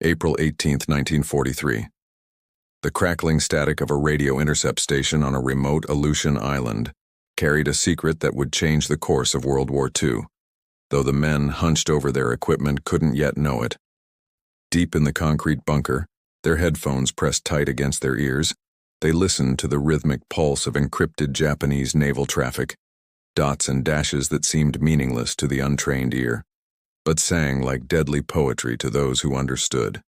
April 18, 1943. The crackling static of a radio intercept station on a remote Aleutian island carried a secret that would change the course of World War II, though the men hunched over their equipment couldn't yet know it. Deep in the concrete bunker, their headphones pressed tight against their ears, they listened to the rhythmic pulse of encrypted Japanese naval traffic, dots and dashes that seemed meaningless to the untrained ear, but sang like deadly poetry to those who understood.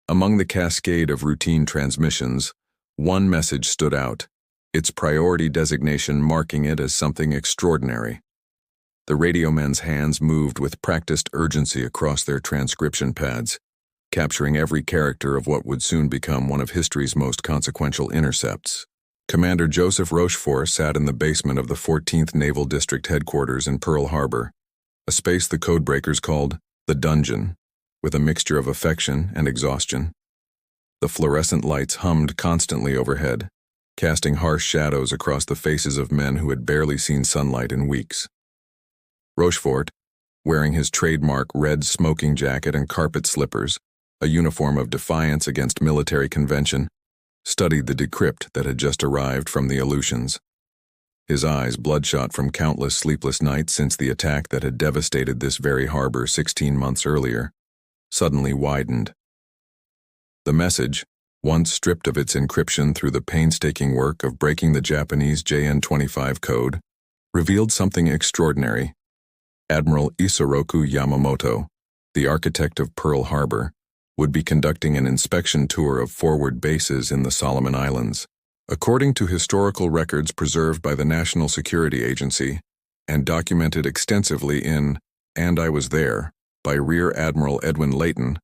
Among the cascade of routine transmissions, one message stood out, its priority designation marking it as something extraordinary. The radio men's hands moved with practiced urgency across their transcription pads, capturing every character of what would soon become one of history's most consequential intercepts. Commander Joseph Rochefort sat in the basement of the 14th Naval District Headquarters in Pearl Harbor, a space the codebreakers called the dungeon, with a mixture of affection and exhaustion. The fluorescent lights hummed constantly overhead, casting harsh shadows across the faces of men who had barely seen sunlight in weeks. Rochefort, wearing his trademark red smoking jacket and carpet slippers, a uniform of defiance against military convention, studied the decrypt that had just arrived from the Aleutians. His eyes, bloodshot from countless sleepless nights since the attack that had devastated this very harbor 16 months earlier, suddenly widened. The message, once stripped of its encryption through the painstaking work of breaking the Japanese JN-25 code, revealed something extraordinary. Admiral Isoroku Yamamoto, the architect of Pearl Harbor, would be conducting an inspection tour of forward bases in the Solomon Islands. According to historical records preserved by the National Security Agency and documented extensively in And I Was There by Rear Admiral Edwin Layton,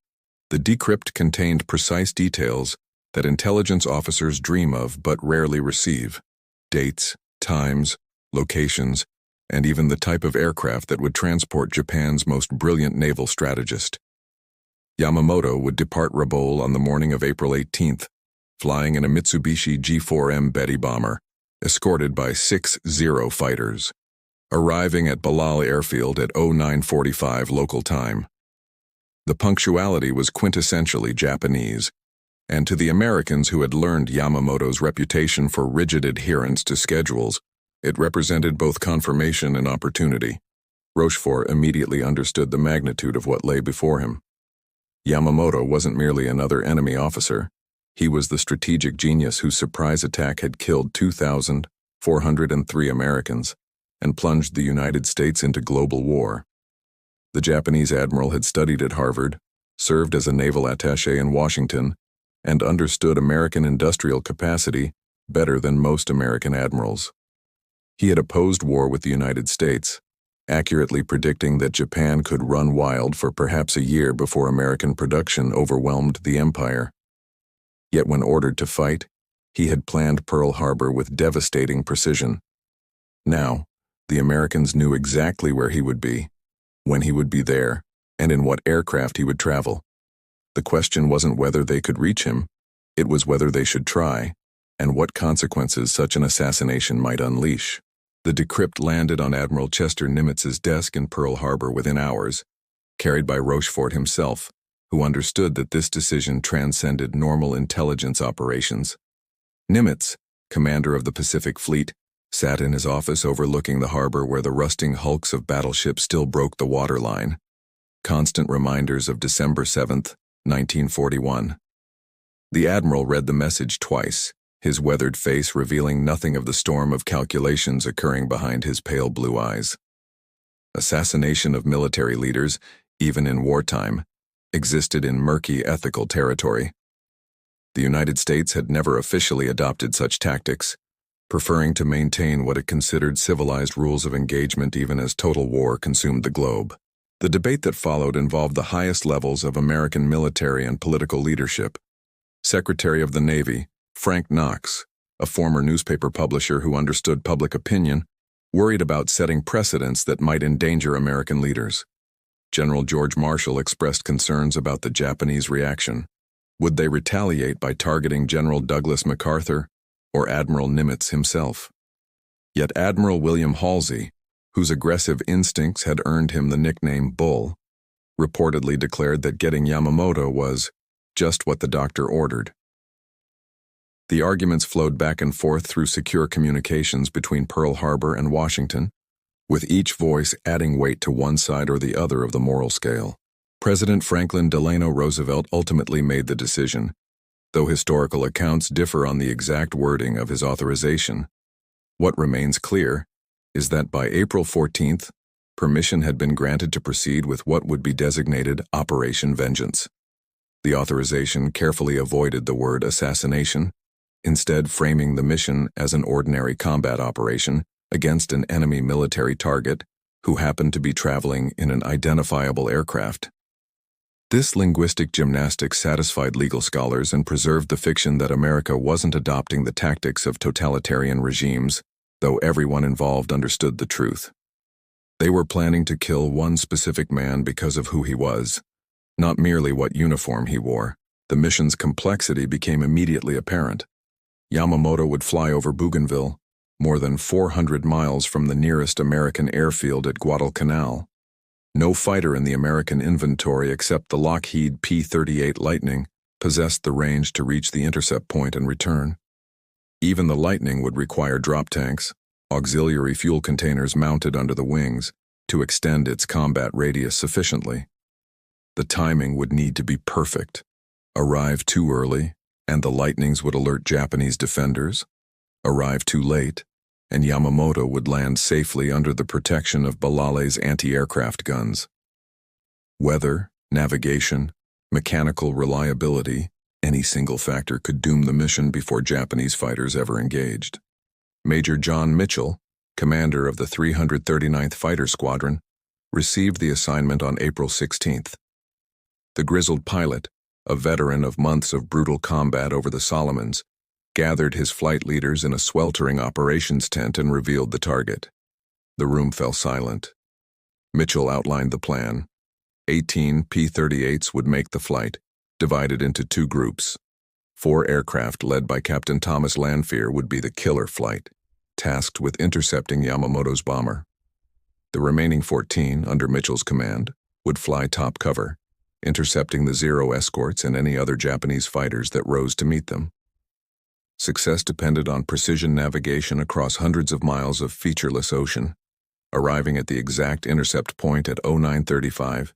the decrypt contained precise details that intelligence officers dream of but rarely receive: dates, times, locations, and even the type of aircraft that would transport Japan's most brilliant naval strategist. Yamamoto would depart Rabaul on the morning of April 18th, flying in a Mitsubishi G4M Betty bomber, escorted by 6 Zero fighters, arriving at Balal Airfield at 0945 local time. The punctuality was quintessentially Japanese, and to the Americans who had learned Yamamoto's reputation for rigid adherence to schedules, it represented both confirmation and opportunity. Rochefort immediately understood the magnitude of what lay before him. Yamamoto wasn't merely another enemy officer. He was the strategic genius whose surprise attack had killed 2,403 Americans and plunged the United States into global war. The Japanese admiral had studied at Harvard, served as a naval attaché in Washington, and understood American industrial capacity better than most American admirals. He had opposed war with the United States, accurately predicting that Japan could run wild for perhaps a year before American production overwhelmed the empire. Yet when ordered to fight, he had planned Pearl Harbor with devastating precision. Now, the Americans knew exactly where he would be, when he would be there, and in what aircraft he would travel. The question wasn't whether they could reach him, it was whether they should try, and what consequences such an assassination might unleash. The decrypt landed on Admiral Chester Nimitz's desk in Pearl Harbor within hours, carried by Rochefort himself, who understood that this decision transcended normal intelligence operations. Nimitz, commander of the Pacific Fleet, sat in his office overlooking the harbor where the rusting hulks of battleships still broke the waterline, constant reminders of December 7th, 1941. The admiral read the message twice, his weathered face revealing nothing of the storm of calculations occurring behind his pale blue eyes. Assassination of military leaders, even in wartime, existed in murky ethical territory. The United States had never officially adopted such tactics, preferring to maintain what it considered civilized rules of engagement even as total war consumed the globe. The debate that followed involved the highest levels of American military and political leadership. Secretary of the Navy, Frank Knox, a former newspaper publisher who understood public opinion, worried about setting precedents that might endanger American leaders. General George Marshall expressed concerns about the Japanese reaction. Would they retaliate by targeting General Douglas MacArthur or Admiral Nimitz himself? Yet Admiral William Halsey, whose aggressive instincts had earned him the nickname Bull, reportedly declared that getting Yamamoto was just what the doctor ordered. The arguments flowed back and forth through secure communications between Pearl Harbor and Washington, with each voice adding weight to one side or the other of the moral scale. President Franklin Delano Roosevelt ultimately made the decision, though historical accounts differ on the exact wording of his authorization. What remains clear is that by April 14th, permission had been granted to proceed with what would be designated Operation Vengeance. The authorization carefully avoided the word assassination, instead framing the mission as an ordinary combat operation against an enemy military target who happened to be traveling in an identifiable aircraft. This linguistic gymnastics satisfied legal scholars and preserved the fiction that America wasn't adopting the tactics of totalitarian regimes, though everyone involved understood the truth. They were planning to kill one specific man because of who he was, not merely what uniform he wore. The mission's complexity became immediately apparent. Yamamoto would fly over Bougainville, more than 400 miles from the nearest American airfield at Guadalcanal. No fighter in the American inventory except the Lockheed P-38 Lightning possessed the range to reach the intercept point and return. Even the Lightning would require drop tanks, auxiliary fuel containers mounted under the wings, to extend its combat radius sufficiently. The timing would need to be perfect. Arrive too early, and the Lightnings would alert Japanese defenders. Arrive too late, and Yamamoto would land safely under the protection of Balale's anti-aircraft guns. Weather, navigation, mechanical reliability, any single factor could doom the mission before Japanese fighters ever engaged. Major John Mitchell, commander of the 339th Fighter Squadron, received the assignment on April 16th. The grizzled pilot, a veteran of months of brutal combat over the Solomons, gathered his flight leaders in a sweltering operations tent and revealed the target. The room fell silent. Mitchell outlined the plan. 18 P-38s would make the flight, divided into two groups. 4 aircraft led by Captain Thomas Lanphier would be the killer flight, tasked with intercepting Yamamoto's bomber. The remaining 14, under Mitchell's command, would fly top cover, intercepting the Zero escorts and any other Japanese fighters that rose to meet them. Success depended on precision navigation across hundreds of miles of featureless ocean, arriving at the exact intercept point at 0935,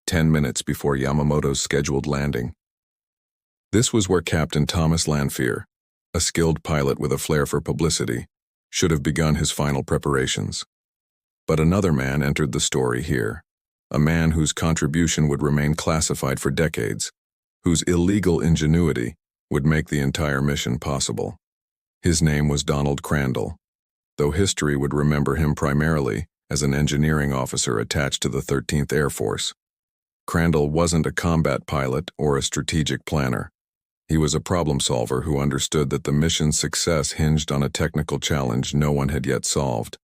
10 minutes before Yamamoto's scheduled landing. This was where Captain Thomas Lanphier, a skilled pilot with a flair for publicity, should have begun his final preparations. But another man entered the story here, a man whose contribution would remain classified for decades, whose illegal ingenuity would make the entire mission possible. His name was Donald Crandall, though history would remember him primarily as an engineering officer attached to the 13th Air Force. Crandall wasn't a combat pilot or a strategic planner. He was a problem solver who understood that the mission's success hinged on a technical challenge no one had yet solved: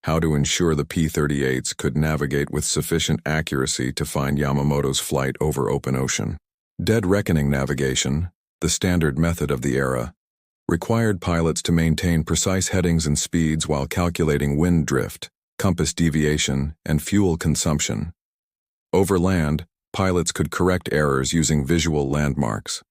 how to ensure the P-38s could navigate with sufficient accuracy to find Yamamoto's flight over open ocean. Dead reckoning navigation, the standard method of the era, required pilots to maintain precise headings and speeds while calculating wind drift, compass deviation, and fuel consumption. Over land, pilots could correct errors using visual landmarks.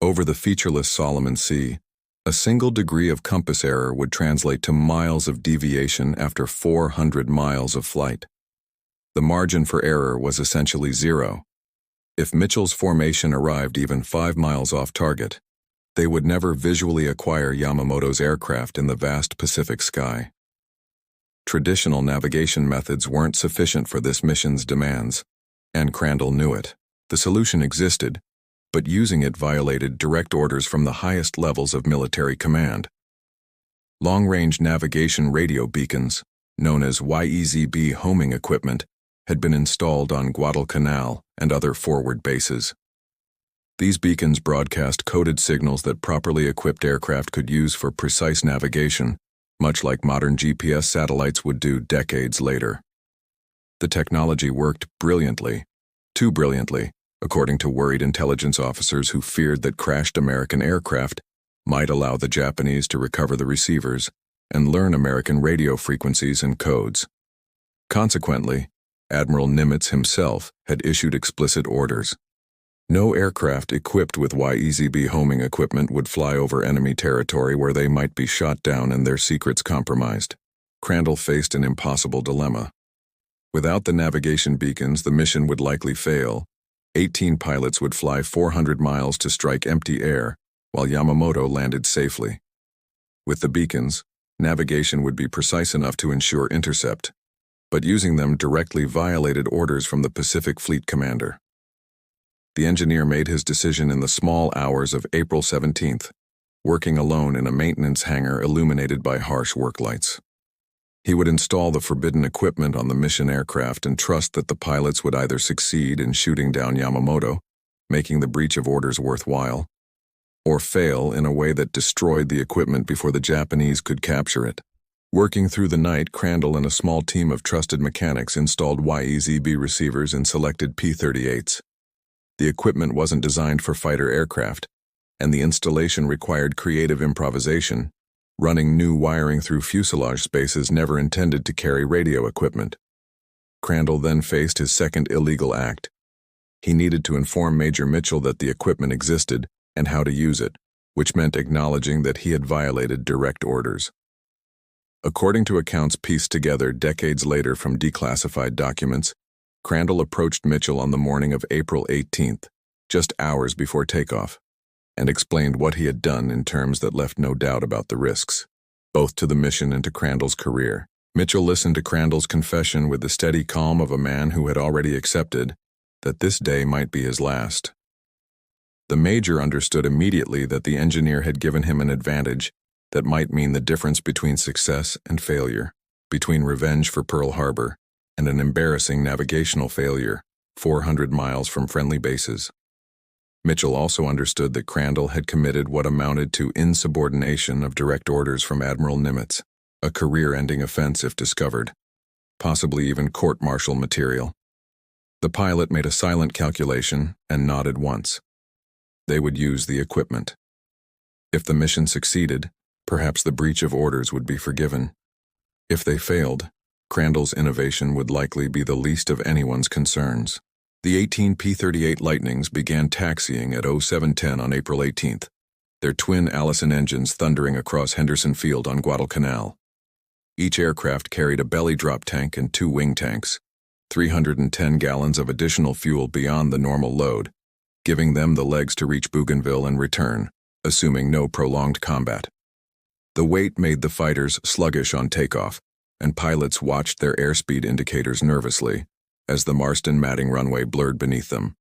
Over the featureless Solomon Sea, a single degree of compass error would translate to miles of deviation after 400 miles of flight. The margin for error was essentially zero. If Mitchell's formation arrived even 5 miles off target, they would never visually acquire Yamamoto's aircraft in the vast Pacific sky. Traditional navigation methods weren't sufficient for this mission's demands, and Crandall knew it. The solution existed, but using it violated direct orders from the highest levels of military command. Long-range navigation radio beacons, known as YEZB homing equipment, had been installed on Guadalcanal and other forward bases. These beacons broadcast coded signals that properly equipped aircraft could use for precise navigation, much like modern GPS satellites would do decades later. The technology worked brilliantly, too brilliantly, according to worried intelligence officers who feared that crashed American aircraft might allow the Japanese to recover the receivers and learn American radio frequencies and codes. Consequently, Admiral Nimitz himself had issued explicit orders. No aircraft equipped with YEZB homing equipment would fly over enemy territory where they might be shot down and their secrets compromised. Crandall faced an impossible dilemma. Without the navigation beacons, the mission would likely fail. 18 pilots would fly 400 miles to strike empty air, while Yamamoto landed safely. With the beacons, navigation would be precise enough to ensure intercept, but using them directly violated orders from the Pacific Fleet commander. The engineer made his decision in the small hours of April 17th, working alone in a maintenance hangar illuminated by harsh work lights. He would install the forbidden equipment on the mission aircraft and trust that the pilots would either succeed in shooting down Yamamoto, making the breach of orders worthwhile, or fail in a way that destroyed the equipment before the Japanese could capture it. Working through the night, Crandall and a small team of trusted mechanics installed YEZB receivers in selected P-38s. The equipment wasn't designed for fighter aircraft, and the installation required creative improvisation, running new wiring through fuselage spaces never intended to carry radio equipment. Crandall then faced his second illegal act. He needed to inform Major Mitchell that the equipment existed and how to use it, which meant acknowledging that he had violated direct orders. According to accounts pieced together decades later from declassified documents, Crandall approached Mitchell on the morning of April 18th, just hours before takeoff, and explained what he had done in terms that left no doubt about the risks, both to the mission and to Crandall's career. Mitchell listened to Crandall's confession with the steady calm of a man who had already accepted that this day might be his last. The Major understood immediately that the engineer had given him an advantage that might mean the difference between success and failure, between revenge for Pearl Harbor and an embarrassing navigational failure 400 miles from friendly bases. Mitchell also understood that Crandall had committed what amounted to insubordination of direct orders from Admiral Nimitz, a career-ending offense if discovered, possibly even court-martial material. The pilot made a silent calculation and nodded once. They would use the equipment. If the mission succeeded, perhaps the breach of orders would be forgiven. If they failed, Crandall's innovation would likely be the least of anyone's concerns. The 18 P-38 Lightnings began taxiing at 0710 on April 18th, their twin Allison engines thundering across Henderson Field on Guadalcanal. Each aircraft carried a belly drop tank and 2 wing tanks, 310 gallons of additional fuel beyond the normal load, giving them the legs to reach Bougainville and return, assuming no prolonged combat. The weight made the fighters sluggish on takeoff, and pilots watched their airspeed indicators nervously as the Marston-Matting runway blurred beneath them.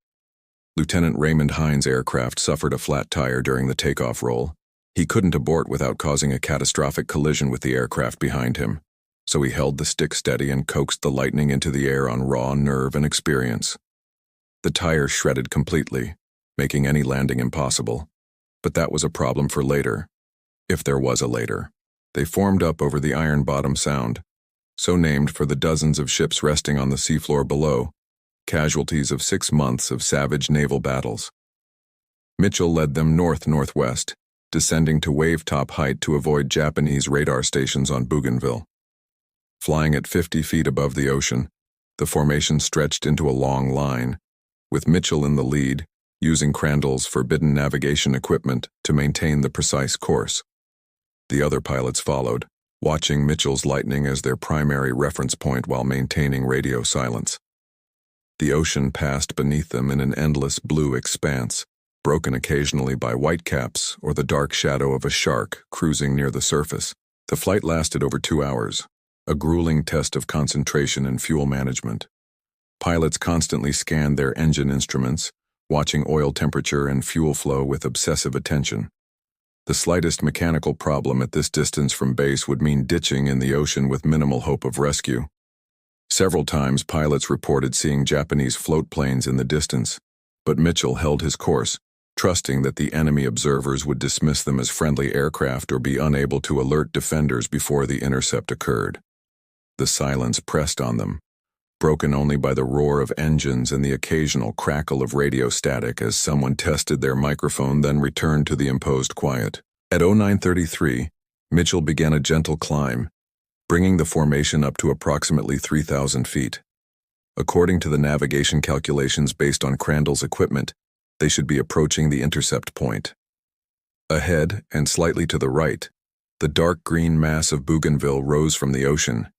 Lieutenant Raymond Hines' aircraft suffered a flat tire during the takeoff roll. He couldn't abort without causing a catastrophic collision with the aircraft behind him, so he held the stick steady and coaxed the Lightning into the air on raw nerve and experience. The tire shredded completely, making any landing impossible, but that was a problem for later, if there was a later. They formed up over the Iron Bottom Sound, so named for the dozens of ships resting on the seafloor below, casualties of 6 months of savage naval battles. Mitchell led them north-northwest, descending to wave-top height to avoid Japanese radar stations on Bougainville. Flying at 50 feet above the ocean, the formation stretched into a long line, with Mitchell in the lead, using Crandall's forbidden navigation equipment to maintain the precise course. The other pilots followed, watching Mitchell's Lightning as their primary reference point while maintaining radio silence. The ocean passed beneath them in an endless blue expanse, broken occasionally by whitecaps or the dark shadow of a shark cruising near the surface. The flight lasted over 2 hours, a grueling test of concentration and fuel management. Pilots constantly scanned their engine instruments, watching oil temperature and fuel flow with obsessive attention. The slightest mechanical problem at this distance from base would mean ditching in the ocean with minimal hope of rescue. Several times pilots reported seeing Japanese float planes in the distance, but Mitchell held his course, trusting that the enemy observers would dismiss them as friendly aircraft or be unable to alert defenders before the intercept occurred. The silence pressed on them, broken only by the roar of engines and the occasional crackle of radio static as someone tested their microphone then returned to the imposed quiet. At 09:33, Mitchell began a gentle climb, bringing the formation up to approximately 3,000 feet. According to the navigation calculations based on Crandall's equipment, they should be approaching the intercept point. Ahead, and slightly to the right, the dark green mass of Bougainville rose from the ocean,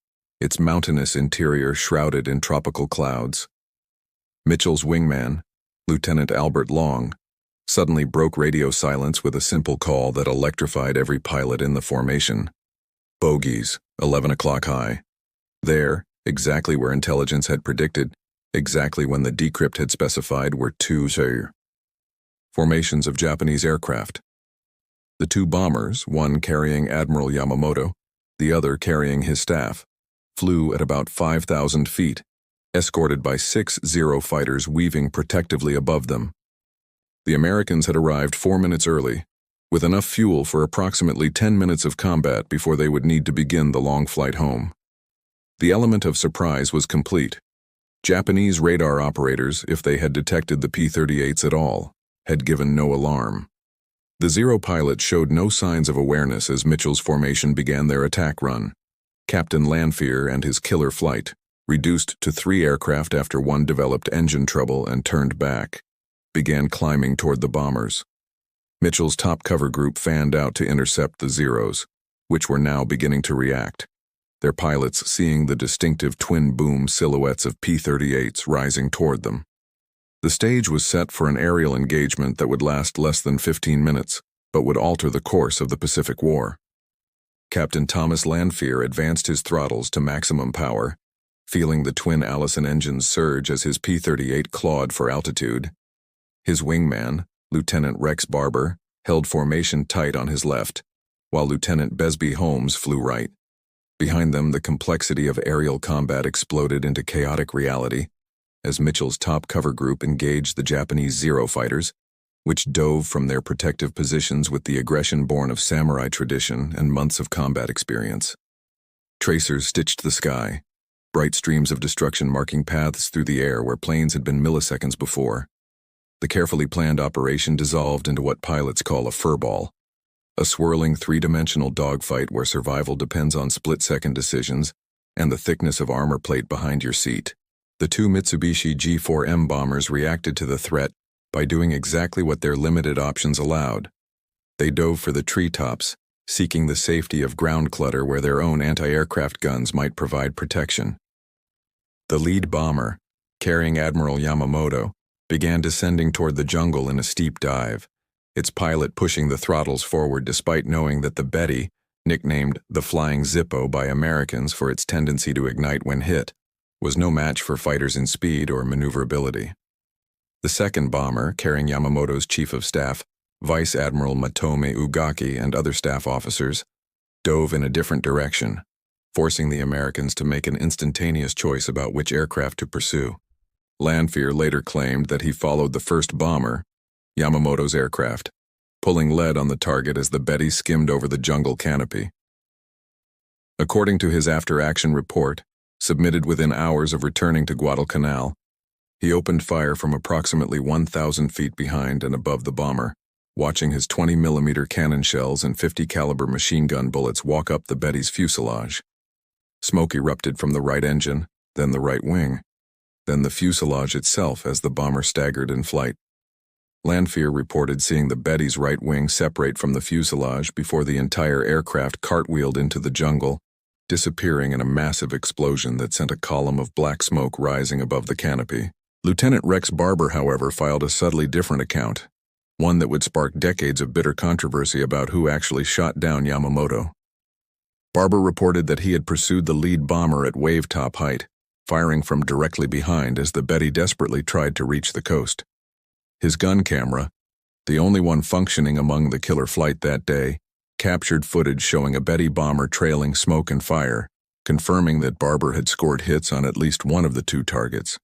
its mountainous interior shrouded in tropical clouds. Mitchell's wingman, Lieutenant Albert Long, suddenly broke radio silence with a simple call that electrified every pilot in the formation. Bogies, 11 o'clock high. There, exactly where intelligence had predicted, exactly when the decrypt had specified, were two formations of Japanese aircraft. The two bombers, one carrying Admiral Yamamoto, the other carrying his staff, flew at about 5,000 feet, escorted by 6 Zero fighters weaving protectively above them. The Americans had arrived 4 minutes early, with enough fuel for approximately 10 minutes of combat before they would need to begin the long flight home. The element of surprise was complete. Japanese radar operators, if they had detected the P-38s at all, had given no alarm. The Zero pilots showed no signs of awareness as Mitchell's formation began their attack run. Captain Lanphier and his killer flight, reduced to 3 aircraft after one developed engine trouble and turned back, began climbing toward the bombers. Mitchell's top cover group fanned out to intercept the Zeros, which were now beginning to react, their pilots seeing the distinctive twin-boom silhouettes of P-38s rising toward them. The stage was set for an aerial engagement that would last less than 15 minutes, but would alter the course of the Pacific War. Captain Thomas Lanphier advanced his throttles to maximum power, feeling the twin Allison engines surge as his P-38 clawed for altitude. His wingman, Lieutenant Rex Barber, held formation tight on his left, while Lieutenant Besby Holmes flew right. Behind them, the complexity of aerial combat exploded into chaotic reality as Mitchell's top cover group engaged the Japanese Zero fighters, which dove from their protective positions with the aggression born of samurai tradition and months of combat experience. Tracers stitched the sky, bright streams of destruction marking paths through the air where planes had been milliseconds before. The carefully planned operation dissolved into what pilots call a furball, a swirling three-dimensional dogfight where survival depends on split-second decisions and the thickness of armor plate behind your seat. The two Mitsubishi G4M bombers reacted to the threat by doing exactly what their limited options allowed. They dove for the treetops, seeking the safety of ground clutter where their own anti-aircraft guns might provide protection. The lead bomber, carrying Admiral Yamamoto, began descending toward the jungle in a steep dive, its pilot pushing the throttles forward despite knowing that the Betty, nicknamed the Flying Zippo by Americans for its tendency to ignite when hit, was no match for fighters in speed or maneuverability. The second bomber, carrying Yamamoto's chief of staff, Vice Admiral Matome Ugaki, and other staff officers, dove in a different direction, forcing the Americans to make an instantaneous choice about which aircraft to pursue. Lanphier later claimed that he followed the first bomber, Yamamoto's aircraft, pulling lead on the target as the Betty skimmed over the jungle canopy. According to his after-action report, submitted within hours of returning to Guadalcanal, he opened fire from approximately 1,000 feet behind and above the bomber, watching his 20mm cannon shells and 50 caliber machine gun bullets walk up the Betty's fuselage. Smoke erupted from the right engine, then the right wing, then the fuselage itself as the bomber staggered in flight. Lanphier reported seeing the Betty's right wing separate from the fuselage before the entire aircraft cartwheeled into the jungle, disappearing in a massive explosion that sent a column of black smoke rising above the canopy. Lieutenant Rex Barber, however, filed a subtly different account, one that would spark decades of bitter controversy about who actually shot down Yamamoto. Barber reported that he had pursued the lead bomber at wave-top height, firing from directly behind as the Betty desperately tried to reach the coast. His gun camera, the only one functioning among the killer flight that day, captured footage showing a Betty bomber trailing smoke and fire, confirming that Barber had scored hits on at least one of the two targets.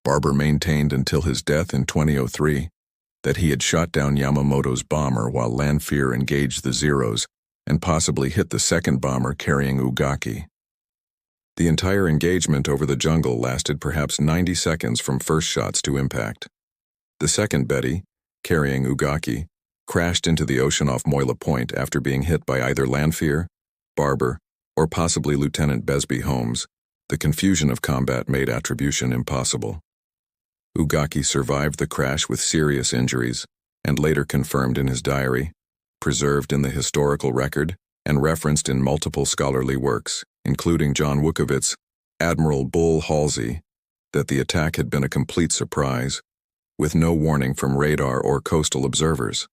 Barber maintained until his death in 2003 that he had shot down Yamamoto's bomber while Lanphier engaged the Zeros and possibly hit the second bomber carrying Ugaki. The entire engagement over the jungle lasted perhaps 90 seconds from first shots to impact. The second Betty, carrying Ugaki, crashed into the ocean off Moila Point after being hit by either Lanphier, Barber, or possibly Lieutenant Besby Holmes, The confusion of combat made attribution impossible. Ugaki survived the crash with serious injuries, and later confirmed in his diary, preserved in the historical record, and referenced in multiple scholarly works, including John Wukowitz's Admiral Bull Halsey, that the attack had been a complete surprise, with no warning from radar or coastal observers.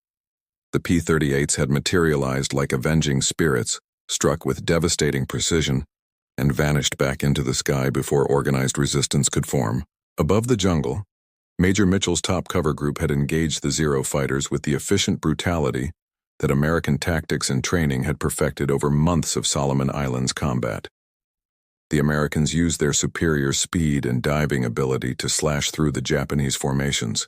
The P-38s had materialized like avenging spirits, struck with devastating precision, and vanished back into the sky before organized resistance could form. Above the jungle, Major Mitchell's top cover group had engaged the Zero fighters with the efficient brutality that American tactics and training had perfected over months of Solomon Islands combat. The Americans used their superior speed and diving ability to slash through the Japanese formations,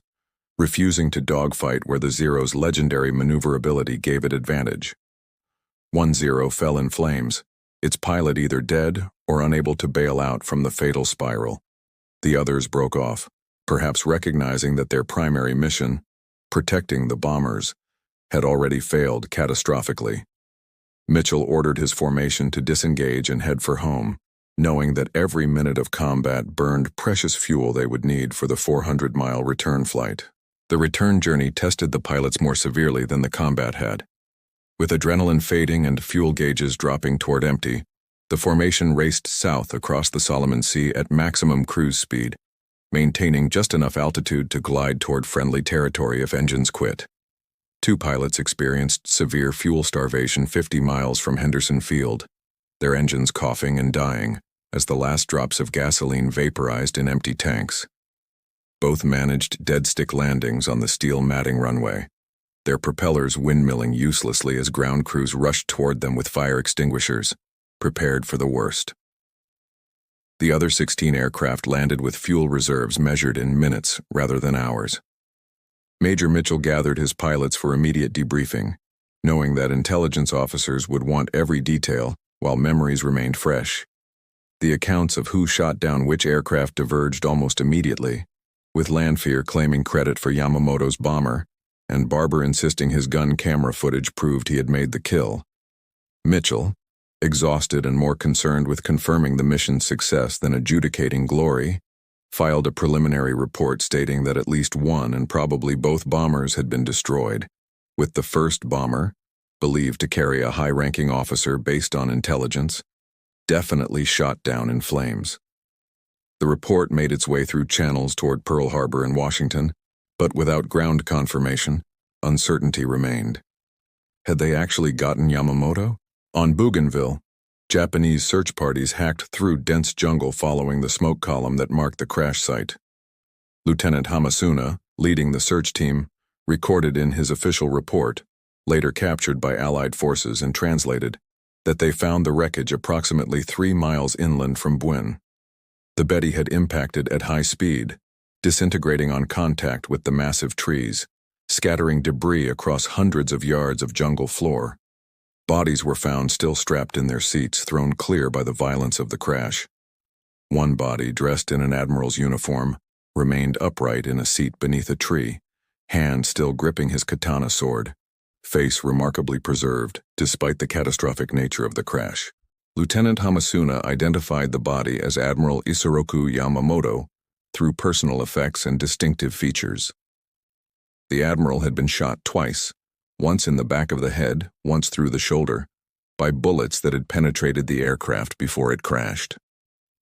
refusing to dogfight where the Zero's legendary maneuverability gave it advantage. One Zero fell in flames, its pilot either dead or unable to bail out from the fatal spiral. The others broke off, perhaps recognizing that their primary mission, protecting the bombers, had already failed catastrophically. Mitchell ordered his formation to disengage and head for home, knowing that every minute of combat burned precious fuel they would need for the 400-mile return flight. The return journey tested the pilots more severely than the combat had. With adrenaline fading and fuel gauges dropping toward empty, the formation raced south across the Solomon Sea at maximum cruise speed, maintaining just enough altitude to glide toward friendly territory if engines quit. Two pilots experienced severe fuel starvation 50 miles from Henderson Field, their engines coughing and dying as the last drops of gasoline vaporized in empty tanks. Both managed dead-stick landings on the steel matting runway, their propellers windmilling uselessly as ground crews rushed toward them with fire extinguishers, prepared for the worst. The other 16 aircraft landed with fuel reserves measured in minutes rather than hours. Major Mitchell gathered his pilots for immediate debriefing, knowing that intelligence officers would want every detail while memories remained fresh. The accounts of who shot down which aircraft diverged almost immediately, with Lanphier claiming credit for Yamamoto's bomber, and Barber insisting his gun camera footage proved he had made the kill. Mitchell, exhausted and more concerned with confirming the mission's success than adjudicating glory, filed a preliminary report stating that at least one and probably both bombers had been destroyed, with the first bomber, believed to carry a high-ranking officer based on intelligence, definitely shot down in flames. The report made its way through channels toward Pearl Harbor and Washington, but without ground confirmation, uncertainty remained. Had they actually gotten Yamamoto? On Bougainville, Japanese search parties hacked through dense jungle following the smoke column that marked the crash site. Lieutenant Hamasuna, leading the search team, recorded in his official report, later captured by Allied forces and translated, that they found the wreckage approximately 3 miles inland from Buin. The Betty had impacted at high speed, disintegrating on contact with the massive trees, scattering debris across hundreds of yards of jungle floor. Bodies were found still strapped in their seats, thrown clear by the violence of the crash. One body, dressed in an admiral's uniform, remained upright in a seat beneath a tree, hand still gripping his katana sword, face remarkably preserved despite the catastrophic nature of the crash. Lieutenant Hamasuna identified the body as Admiral Isoroku Yamamoto through personal effects and distinctive features. The admiral had been shot twice, once in the back of the head, once through the shoulder, by bullets that had penetrated the aircraft before it crashed.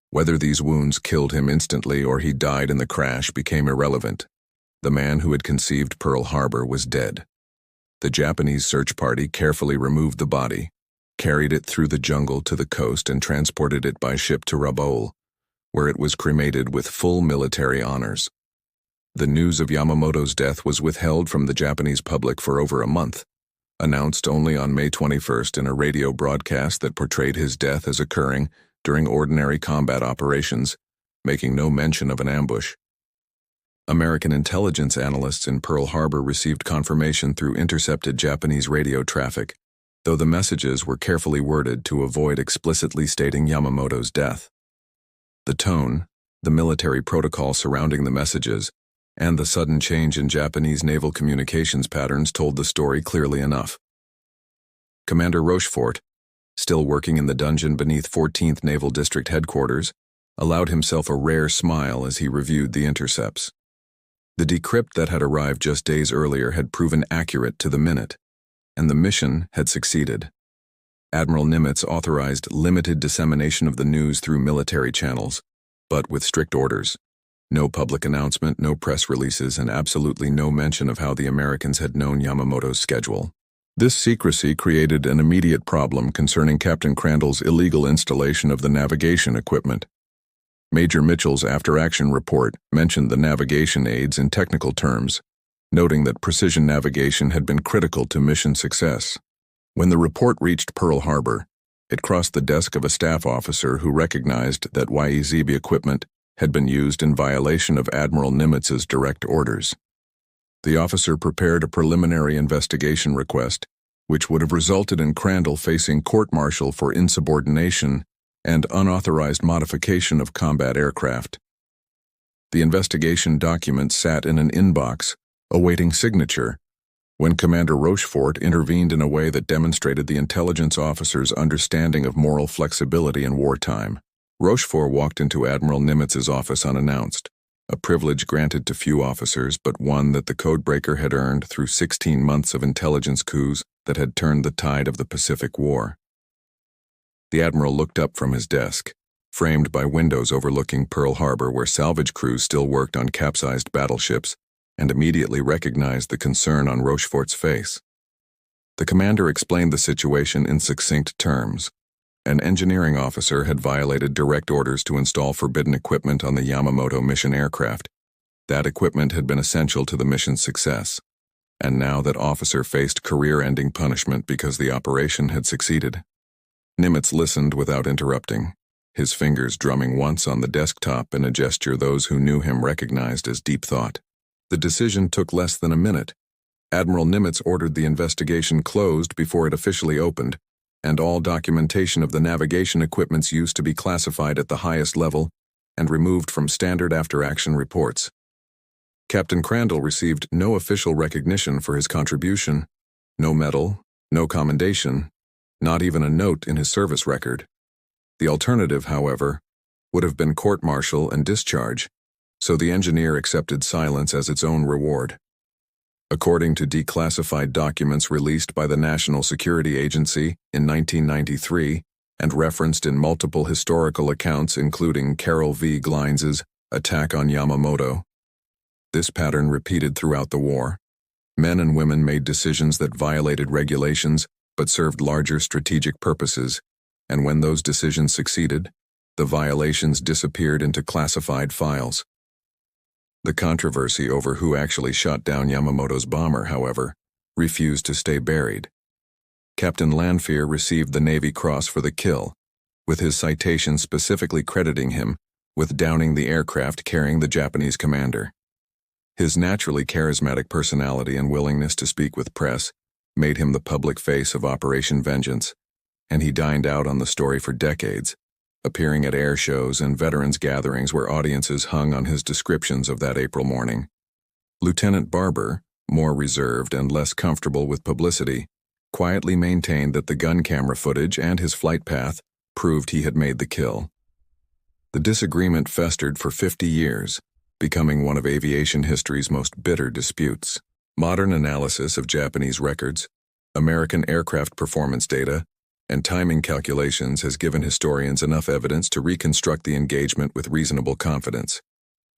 Whether these wounds killed him instantly or he died in the crash became irrelevant. The man who had conceived Pearl Harbor was dead. The Japanese search party carefully removed the body, carried it through the jungle to the coast and transported it by ship to Rabaul, where it was cremated with full military honors. The news of Yamamoto's death was withheld from the Japanese public for over a month, announced only on May 21st in a radio broadcast that portrayed his death as occurring during ordinary combat operations, making no mention of an ambush. American intelligence analysts in Pearl Harbor received confirmation through intercepted Japanese radio traffic, though the messages were carefully worded to avoid explicitly stating Yamamoto's death. The tone, the military protocol surrounding the messages, and the sudden change in Japanese naval communications patterns told the story clearly enough. Commander Rochefort, still working in the dungeon beneath 14th Naval District Headquarters, allowed himself a rare smile as he reviewed the intercepts. The decrypt that had arrived just days earlier had proven accurate to the minute, and the mission had succeeded. Admiral Nimitz authorized limited dissemination of the news through military channels, but with strict orders. No public announcement, no press releases, and absolutely no mention of how the Americans had known Yamamoto's schedule. This secrecy created an immediate problem concerning Captain Crandall's illegal installation of the navigation equipment. Major Mitchell's after-action report mentioned the navigation aids in technical terms, noting that precision navigation had been critical to mission success. When the report reached Pearl Harbor, it crossed the desk of a staff officer who recognized that YEZB equipment had been used in violation of Admiral Nimitz's direct orders. The officer prepared a preliminary investigation request, which would have resulted in Crandall facing court-martial for insubordination and unauthorized modification of combat aircraft. The investigation document sat in an inbox, awaiting signature, when Commander Rochefort intervened in a way that demonstrated the intelligence officer's understanding of moral flexibility in wartime. Rochefort walked into Admiral Nimitz's office unannounced, a privilege granted to few officers, but one that the codebreaker had earned through 16 months of intelligence coups that had turned the tide of the Pacific War. The Admiral looked up from his desk, framed by windows overlooking Pearl Harbor where salvage crews still worked on capsized battleships, and immediately recognized the concern on Rochefort's face. The commander explained the situation in succinct terms. An engineering officer had violated direct orders to install forbidden equipment on the Yamamoto mission aircraft. That equipment had been essential to the mission's success, and now that officer faced career-ending punishment because the operation had succeeded. Nimitz listened without interrupting, his fingers drumming once on the desktop in a gesture those who knew him recognized as deep thought. The decision took less than a minute. Admiral Nimitz ordered the investigation closed before it officially opened, and all documentation of the navigation equipment's use to be classified at the highest level and removed from standard after-action reports. Captain Crandall received no official recognition for his contribution, no medal, no commendation, not even a note in his service record. The alternative, however, would have been court-martial and discharge, so the engineer accepted silence as its own reward. According to declassified documents released by the National Security Agency in 1993 and referenced in multiple historical accounts including Carroll V. Glines's attack on Yamamoto, this pattern repeated throughout the war. Men and women made decisions that violated regulations but served larger strategic purposes, and when those decisions succeeded, the violations disappeared into classified files. The controversy over who actually shot down Yamamoto's bomber, however, refused to stay buried. Captain Lanfear received the Navy Cross for the kill, with his citation specifically crediting him with downing the aircraft carrying the Japanese commander. His naturally charismatic personality and willingness to speak with press made him the public face of Operation Vengeance, and he dined out on the story for decades, appearing at air shows and veterans gatherings where audiences hung on his descriptions of that April morning. Lieutenant Barber, more reserved and less comfortable with publicity, quietly maintained that the gun camera footage and his flight path proved he had made the kill. The disagreement festered for 50 years, becoming one of aviation history's most bitter disputes. Modern analysis of Japanese records, American aircraft performance data, and timing calculations has given historians enough evidence to reconstruct the engagement with reasonable confidence.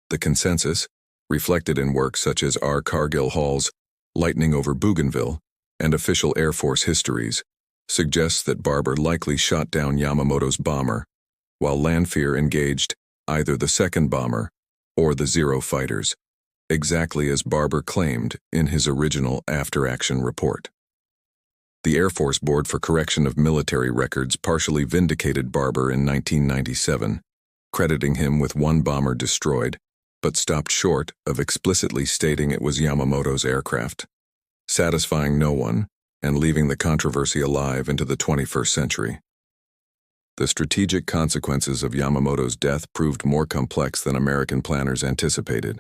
The consensus, reflected in works such as R. Cargill Hall's Lightning over Bougainville and official Air Force histories, suggests that Barber likely shot down Yamamoto's bomber, while Lanfear engaged either the second bomber or the Zero fighters, exactly as Barber claimed in his original after-action report. The Air Force Board for Correction of Military Records partially vindicated Barber in 1997, crediting him with one bomber destroyed, but stopped short of explicitly stating it was Yamamoto's aircraft, satisfying no one and leaving the controversy alive into the 21st century. The strategic consequences of Yamamoto's death proved more complex than American planners anticipated.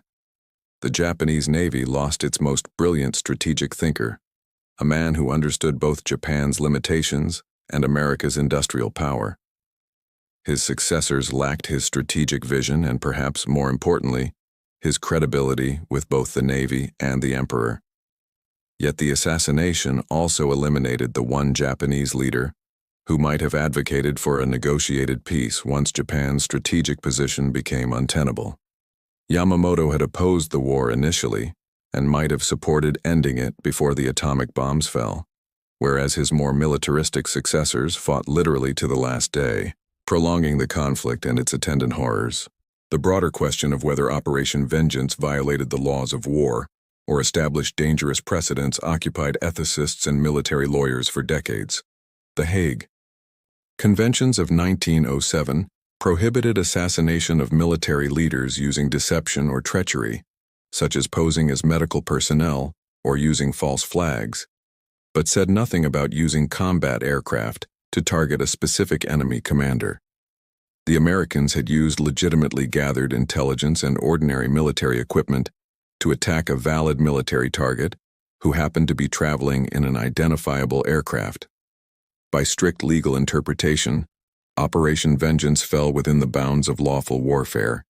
The Japanese Navy lost its most brilliant strategic thinker, a man who understood both Japan's limitations and America's industrial power. His successors lacked his strategic vision and, perhaps more importantly, his credibility with both the Navy and the Emperor. Yet the assassination also eliminated the one Japanese leader who might have advocated for a negotiated peace once Japan's strategic position became untenable. Yamamoto had opposed the war initially and might have supported ending it before the atomic bombs fell, whereas his more militaristic successors fought literally to the last day, prolonging the conflict and its attendant horrors. The broader question of whether Operation Vengeance violated the laws of war or established dangerous precedents occupied ethicists and military lawyers for decades. The Hague Conventions of 1907 prohibited assassination of military leaders using deception or treachery, such as posing as medical personnel or using false flags, but said nothing about using combat aircraft to target a specific enemy commander. The Americans had used legitimately gathered intelligence and ordinary military equipment to attack a valid military target who happened to be traveling in an identifiable aircraft. By strict legal interpretation, Operation Vengeance fell within the bounds of lawful warfare,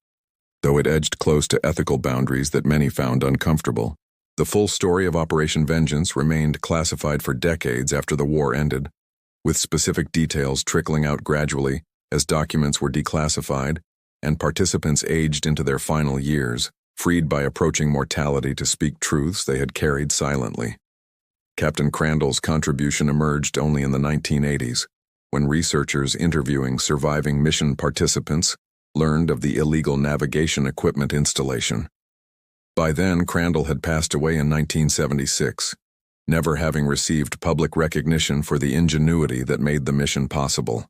though it edged close to ethical boundaries that many found uncomfortable. The full story of Operation Vengeance remained classified for decades after the war ended, with specific details trickling out gradually as documents were declassified and participants aged into their final years, freed by approaching mortality to speak truths they had carried silently. Captain Crandall's contribution emerged only in the 1980s, when researchers interviewing surviving mission participants learned of the illegal navigation equipment installation. By then, Crandall had passed away in 1976, never having received public recognition for the ingenuity that made the mission possible.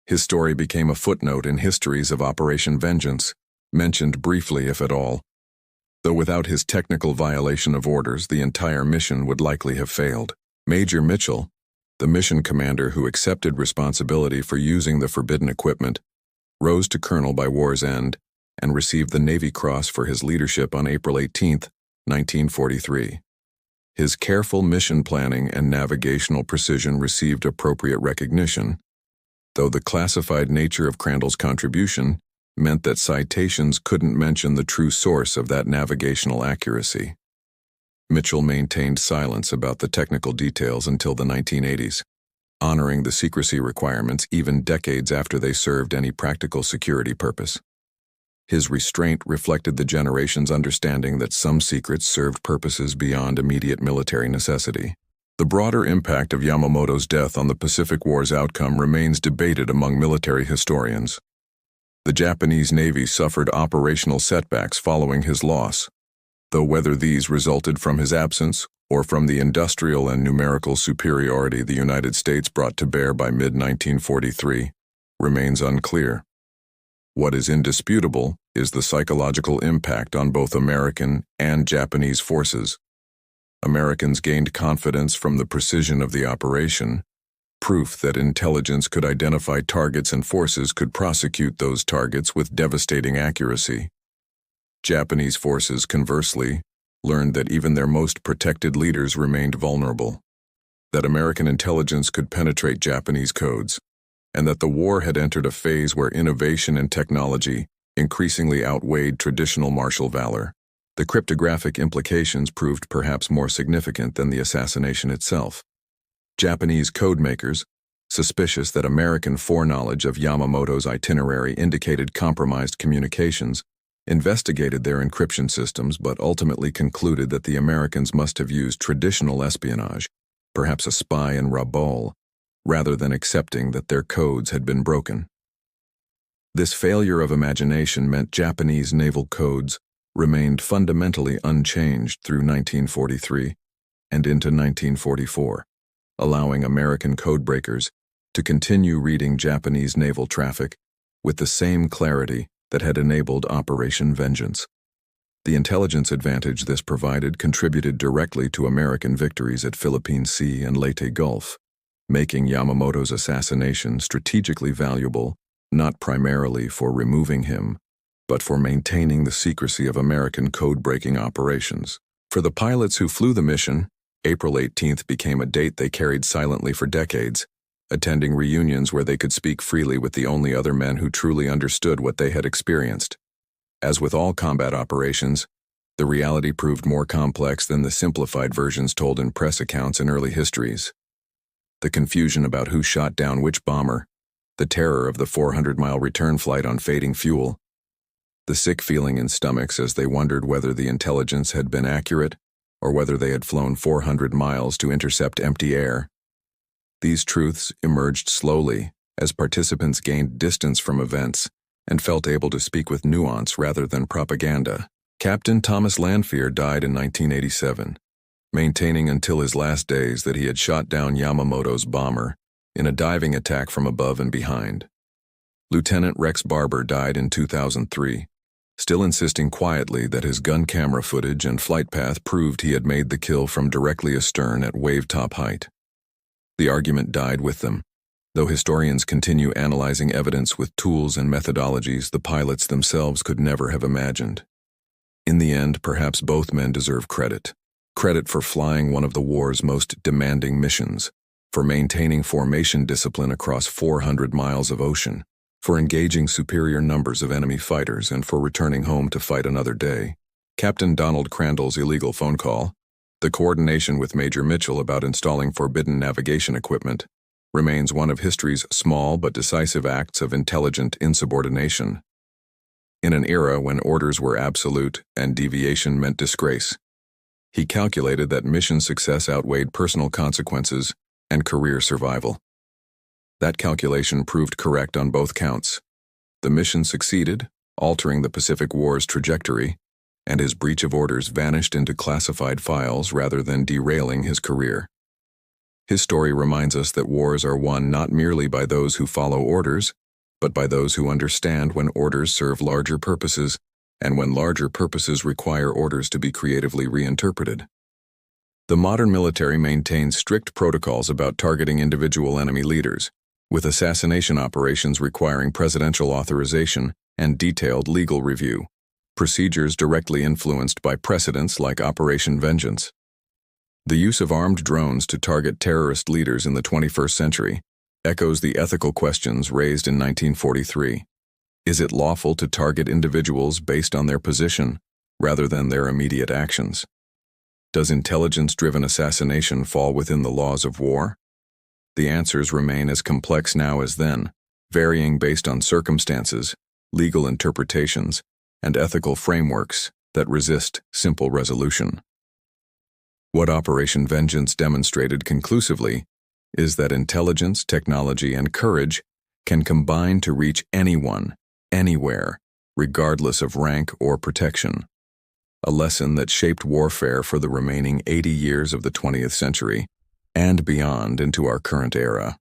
His story became a footnote in histories of Operation Vengeance, mentioned briefly if at all, though without his technical violation of orders, the entire mission would likely have failed. Major Mitchell, the mission commander who accepted responsibility for using the forbidden equipment, rose to colonel by war's end and received the Navy Cross for his leadership on April 18, 1943. His careful mission planning and navigational precision received appropriate recognition, though the classified nature of Crandall's contribution meant that citations couldn't mention the true source of that navigational accuracy. Mitchell maintained silence about the technical details until the 1980s, honoring the secrecy requirements even decades after they served any practical security purpose. His restraint reflected the generation's understanding that some secrets served purposes beyond immediate military necessity. The broader impact of Yamamoto's death on the Pacific War's outcome remains debated among military historians. The Japanese Navy suffered operational setbacks following his loss, though whether these resulted from his absence or from the industrial and numerical superiority the United States brought to bear by mid-1943 remains unclear. What is indisputable is the psychological impact on both American and Japanese forces. Americans gained confidence from the precision of the operation, proof that intelligence could identify targets and forces could prosecute those targets with devastating accuracy. Japanese forces, conversely, learned that even their most protected leaders remained vulnerable, that American intelligence could penetrate Japanese codes, and that the war had entered a phase where innovation and technology increasingly outweighed traditional martial valor. The cryptographic implications proved perhaps more significant than the assassination itself. Japanese codemakers, suspicious that American foreknowledge of Yamamoto's itinerary indicated compromised communications, investigated their encryption systems but ultimately concluded that the Americans must have used traditional espionage, perhaps a spy in Rabaul, rather than accepting that their codes had been broken. This failure of imagination meant Japanese naval codes remained fundamentally unchanged through 1943 and into 1944, allowing American codebreakers to continue reading Japanese naval traffic with the same clarity that had enabled Operation Vengeance. The intelligence advantage this provided contributed directly to American victories at Philippine Sea and Leyte Gulf, making Yamamoto's assassination strategically valuable not primarily for removing him, but for maintaining the secrecy of American code-breaking operations. For the pilots who flew the mission, April 18th became a date they carried silently for decades, attending reunions where they could speak freely with the only other men who truly understood what they had experienced. As with all combat operations, the reality proved more complex than the simplified versions told in press accounts and early histories. The confusion about who shot down which bomber, the terror of the 400-mile return flight on fading fuel, the sick feeling in stomachs as they wondered whether the intelligence had been accurate or whether they had flown 400 miles to intercept empty air. These truths emerged slowly as participants gained distance from events and felt able to speak with nuance rather than propaganda. Captain Thomas Lanphier died in 1987, maintaining until his last days that he had shot down Yamamoto's bomber in a diving attack from above and behind. Lieutenant Rex Barber died in 2003, still insisting quietly that his gun camera footage and flight path proved he had made the kill from directly astern at wave-top height. The argument died with them, though historians continue analyzing evidence with tools and methodologies the pilots themselves could never have imagined. In the end, perhaps both men deserve credit. Credit for flying one of the war's most demanding missions, for maintaining formation discipline across 400 miles of ocean, for engaging superior numbers of enemy fighters, and for returning home to fight another day. Captain Donald Crandall's illegal phone call, the coordination with Major Mitchell about installing forbidden navigation equipment, remains one of history's small but decisive acts of intelligent insubordination. In an era when orders were absolute and deviation meant disgrace, he calculated that mission success outweighed personal consequences and career survival. That calculation proved correct on both counts. The mission succeeded, altering the Pacific War's trajectory, and his breach of orders vanished into classified files rather than derailing his career. His story reminds us that wars are won not merely by those who follow orders, but by those who understand when orders serve larger purposes and when larger purposes require orders to be creatively reinterpreted. The modern military maintains strict protocols about targeting individual enemy leaders, with assassination operations requiring presidential authorization and detailed legal review, procedures directly influenced by precedents like Operation Vengeance. The use of armed drones to target terrorist leaders in the 21st century echoes the ethical questions raised in 1943. Is it lawful to target individuals based on their position rather than their immediate actions? Does intelligence-driven assassination fall within the laws of war? The answers remain as complex now as then, varying based on circumstances, legal interpretations, and ethical frameworks that resist simple resolution. What Operation Vengeance demonstrated conclusively is that intelligence, technology, and courage can combine to reach anyone, anywhere, regardless of rank or protection. A lesson that shaped warfare for the remaining 80 years of the 20th century and beyond into our current era.